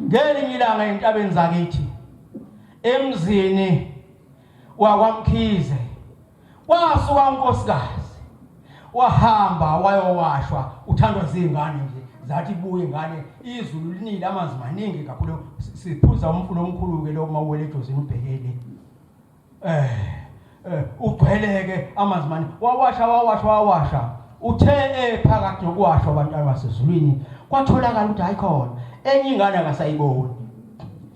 ngelinye ilanga entabeni zakithi emzini wakwaMkhize wasuka unkosikazi wahamba wayowashwa uthandwa zingane nje zathi buye ingane izulu linile amanzi maningi kakhulu siphuza umfulo omkhulu ke lo mawele edozini ubhekele ugcweleke amanzi maningi wawasha uthe phakathi nokuwashwa abantwana basezulwini kwatholakala ukuthi hayikhona enye ingane akasayiboni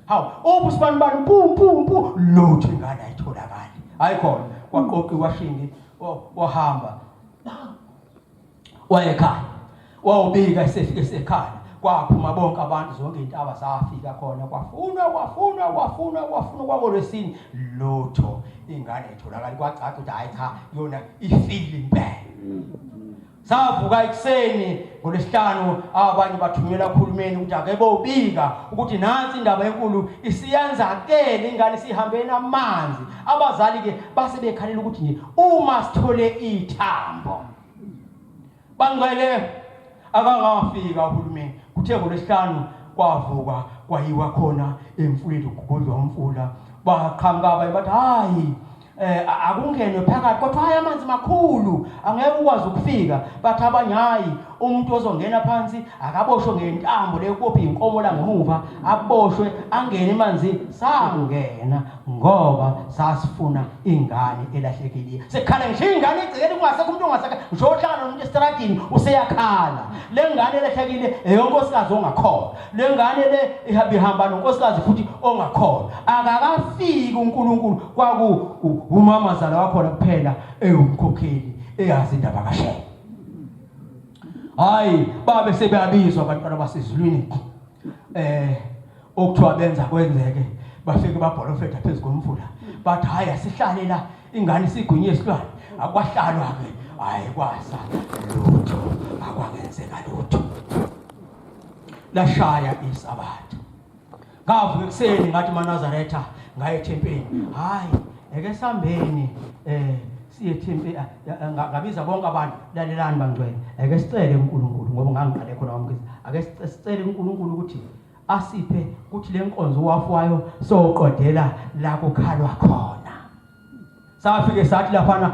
hawu ubusibani pum lotho ingane ayitholakala hayikhona kwaqoqi washingi wahamba wayekhaya wawubika esefike esekhaya kwaphuma bonke abantu zonke intaba zafika khona kwafunwa kwakolwesini lotho ingane ayitholakala kwacaca ukuthi hayi cha yona ifile impela savuka ekseni ngolesihlanu abanye bathunyelwa ukhulumeni ukuthi ake bobika ukuthi nansi indaba enkulu isiyanzakele ingane sihambeni amanzi abazali ke base bekhalela ukuthi nje uma sithole ithambo bangcwele akangafika ukhulumeni kuthe ngolesihlanu kwavuka kwayiwa khona emfuleni ukugudlwa umfula baqhamuka abanye bathi hayi akungenwe phakathi kodwa hayi amanzi makhulu angeke ukwazi ukufika bathi abanye hayi umuntu ozongena phansi akaboshwe ngentambo lekophi inkomo la ngemuva aboshwe angene emanzini sangena ngoba sasifuna ingane elahlekile sekhala nje ingane igcekele kungasekho umuntu ongasaka njohlangana nomuntu estradini useyakhala le ngane elahlekile eyonkosikazi ongakhona le ngane le ihamba nonkosikazi futhi ongakhona akakafiki uNkulunkulu kwaku umama zala wakhona kuphela eyumkhokheli eyazi indaba kaShema hayi babe sebeyabizwa abantwana basezulwini okuthiwa benza kwenzeke bafike babholofetha phezulu komfula bathi hayi asihlale la ingane isigwinye isilwane akwahlalwa ke hayi kwasa lutho akwangenzeka lutho lashaya isabatha ngavuka ekseni ngathi maNazaretha ngaye ethempelini hayi eke sambeni siye ethempelini ngabiza bonke abantu lalelani bangcwele eke sicele uNkulunkulu ngoba ngangiqale khona wamkhize ake sicele uNkulunkulu ukuthi asiphe ukuthi lenkonzo wafwayo soqodela la kukhalwa khona safike sathi laphana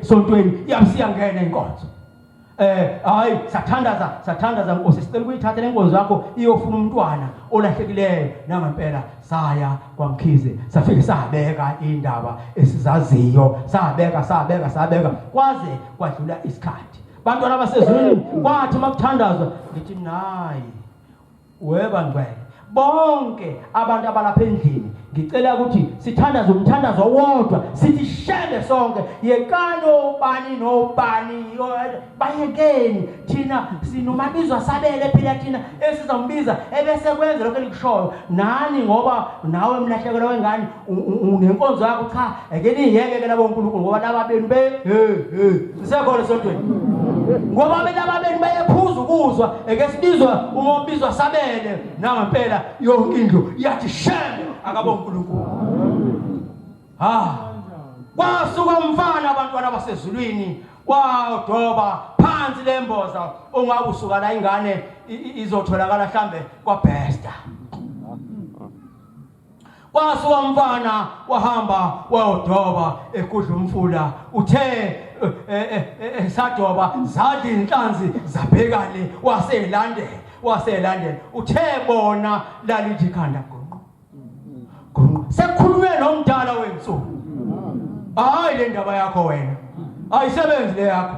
sontweni yamsiyangena inkonzo hayi sathandaza Nkosi sicela ukuyithatha lenkonzo yakho iyofuna umntwana olahlekileyo nangempela saya kwaMkhize safike sabeka indaba esizaziyo sabeka kwaze kwadlula isikhathi bantwana basezulwini kwathi makuthandazwa ngithi nayi weba ngcwele bonke abantu abalapha endlini ngicela ukuthi sithandaze umthandazo wodwa sithi shebe sonke yekano nobani bayekeni thina sinomabizwa sabele phela thina esizambiza ebese kwenza lokho elikushoyo nani ngoba nawe mlahlekelo wengane unenkonzo yakho cha ake niyeke ke labo uNkulunkulu ngoba lababeni sisekhona sontweni ngoba laba beni bayephuza ukuzwa eke sibizwa uma ubizwa sabele nangempela yonke indlu yathi shebe akabo uNkulunkulu kwasuka umfana abantwana basezulwini wadoba phansi lemboza ongabe usuka la ingane izotholakala mhlambe kwaBesta kwasuka umfana wahamba wayodoba ekudla umfula uthe sadoba zathi inhlanzi zabhekane waselandela uthe bona lalithi ikhanda sekukhulume nomdala wensuku hayi le ndaba yakho wena ayisebenzi le yakho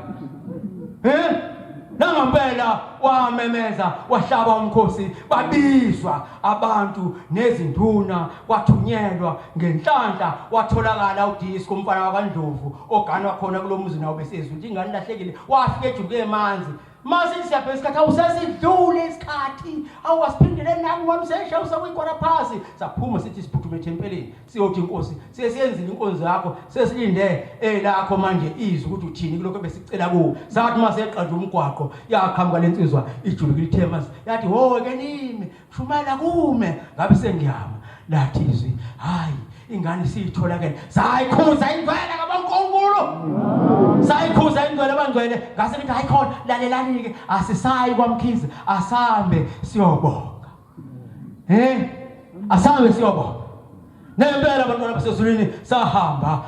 nangempela wamemeza wahlaba umkhosi babizwa abantu nezinduna kwathunyelwa ngenhlanhla watholakala uDisco umfana wakwaNdlovu oganwa khona kulomuzi nawo besezwe ukuthi ingane lahlekile wafika ejuke emanzi mase siyaphe isikhathi awusesidlule isikhathi awasiphindele naku wamsesha usakuyikona phasi saphuma sithi siphuthume ethempelini siyothi inkosi sesiyenzile inkonzo yakho sesilinde lakho manje izwi ukuthi uthini kuloko besicela kuwo sathi mase eqadla umgwaqo yakhamuka lensizwa ijulukile ithemasi yathi ho ke nime shumela kume ngabe sengiyama lathi izwi hayi ingane siyitholakele sayikhuza indlela kabaNkulunkulu sayikhuza indlela abangcwele ngase ngithi hayi khona lalelani ke asisayi kwaMkhize asambe siyobonga asambe siyobonga nempela abantwana basezulwini sahamba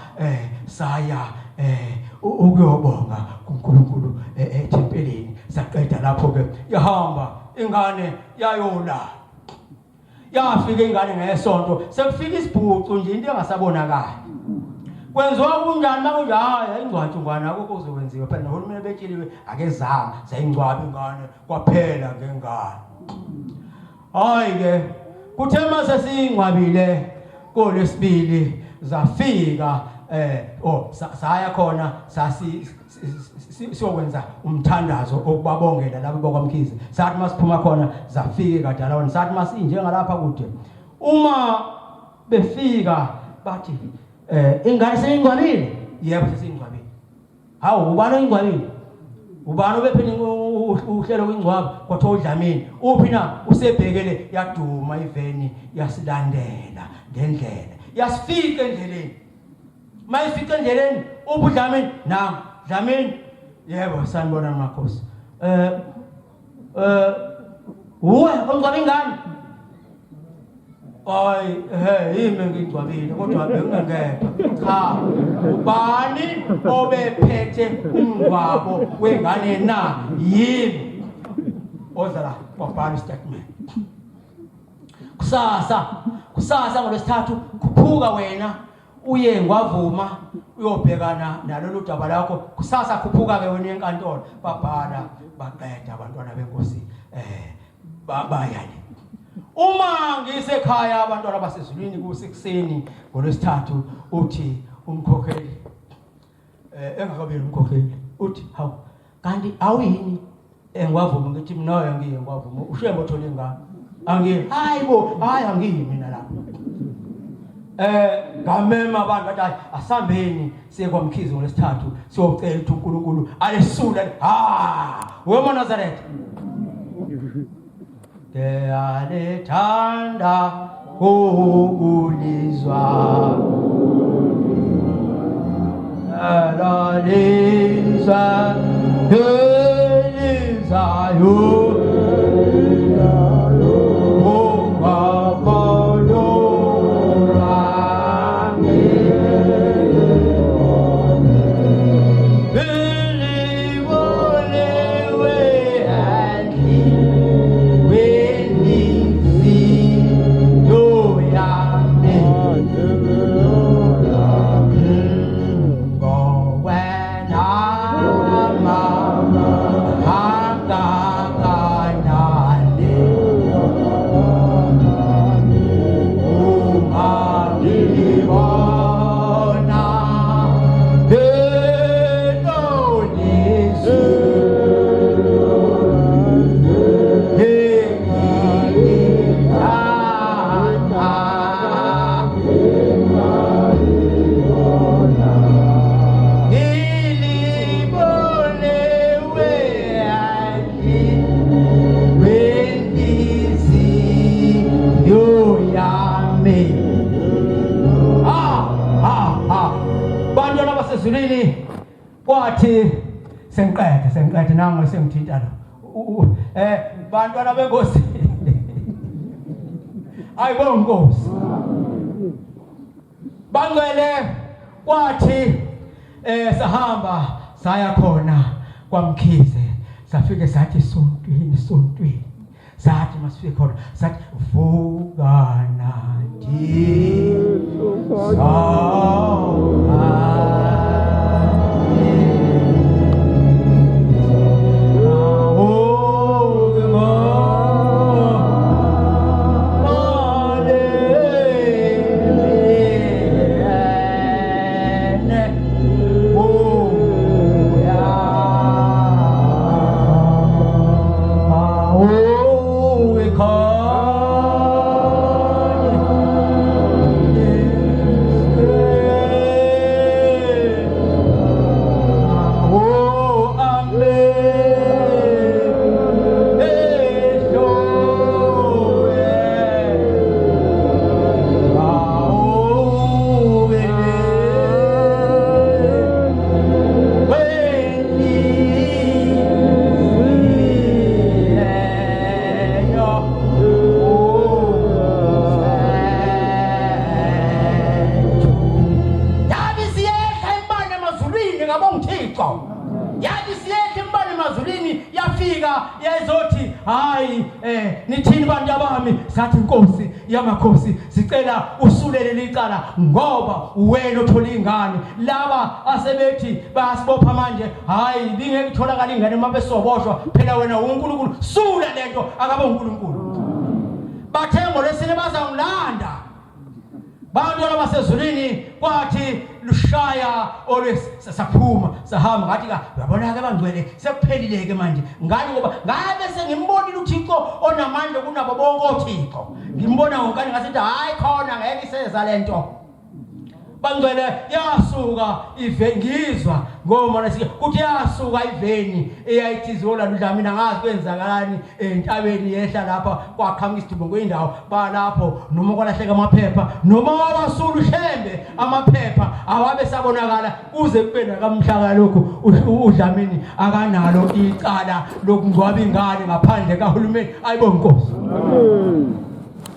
saya ukuyobonga kuNkulunkulu ethempelini saqeda lapho ke yahamba ingane yayolala yafika ingane ngesonto sekufika isibhucu nje into engasabonakala kwenziwa kunjani makunje hayi ingcwathi ngwana akukho kuzokwenziwa phela nohulumeni betsheliwe akezanga sayingcwaba ingane kwaphela ngengane hayi ke kuthe mase singcwabile kolesibili zafika saya khona siyokwenza umthandazo okubabongela labo bokwamkhize sathi masiphuma khona zafika kadalawona sathi masinje ngalapha kude uma befika bathi ingane seyingcwabile yebo sesingcwabile hawu ubani oyingcwabile ubani obephini uhlelo kwingcwaba kwathiwa uDlamini uphi na usebhekele yaduma iveni yasilandela ngendlela yasifika endleleni mayifika endleleni uphi uDlamini nami Dlamini yebo sanibona makhosi uwe ongcwabe ingane yimi ngingcwabile kodwa bengingekho cha ubani obephethe umngcwabo wengane na yimi ozala kwabhala statement kusasa ngolwesithathu khuphuka wena uye ngwavuma uyobhekana nalolu daba lakho kusasa khuphuka ke wena enkantolo babhala baqeda abantwana benkosi bayale uma ngisekhaya abantwana basezulwini kusekuseni ngolwesithathu uthi umkhokheli engakabeli umkhokheli uthi hawu kanti awuyini engwavuma ngithi mina ngiye ngwavuma ushembo thole ingane hayibo angiyimi mina lapho ngamema abantu bathi asambeni siye kwaMkhize ngolesithathu siyocela ukuthi uNkulunkulu alesula wema Nazareth alethanda ukulizwa alaliza elizayo kwathi sengiqede nangu sengithinta lo bantwana benkosi ayibonga inkosi bangcwele kwathi sahamba saya khona kwaMkhize safike sathi sontweni sathi masifike khona sathi vuka nathi thini bantu bami sathi inkosi yamakhosi sicela usulele licala ngoba wena othola ingane laba asebethi bayasibopha manje hayi bingeke kutholakala ingane uma besoboshwa phela wena uNkulunkulu sula lento akabe uNkulunkulu bathe ngolesine bazangilanda bantu abasezulwini kwathi lushaya olwesaphuma sahamba ngathi uyabona ke bangcwele sekuphelile ke manje ngani ngoba ngabe sengimbonile uThixo onamandla kunabo bonke oThixo ngimbona ngonkani ngasithi hayi khona ngeke iseza lento bangcwele yasuka ivengizwa ngoma nasi kuthi yasuka iveni eyayithizola ludlamini ngazi kwenzakalani entabeni yehla lapha kwaqhamuka isidumbu kwindawo balapho noma kwalahleka amaphepha noma wabasulu shembe amaphepha awabe sabonakala kuze kube nakamhla lokho udlamini akanalo icala lokungcwaba ingane ngaphandle kahulumeni ayibonke Nkosi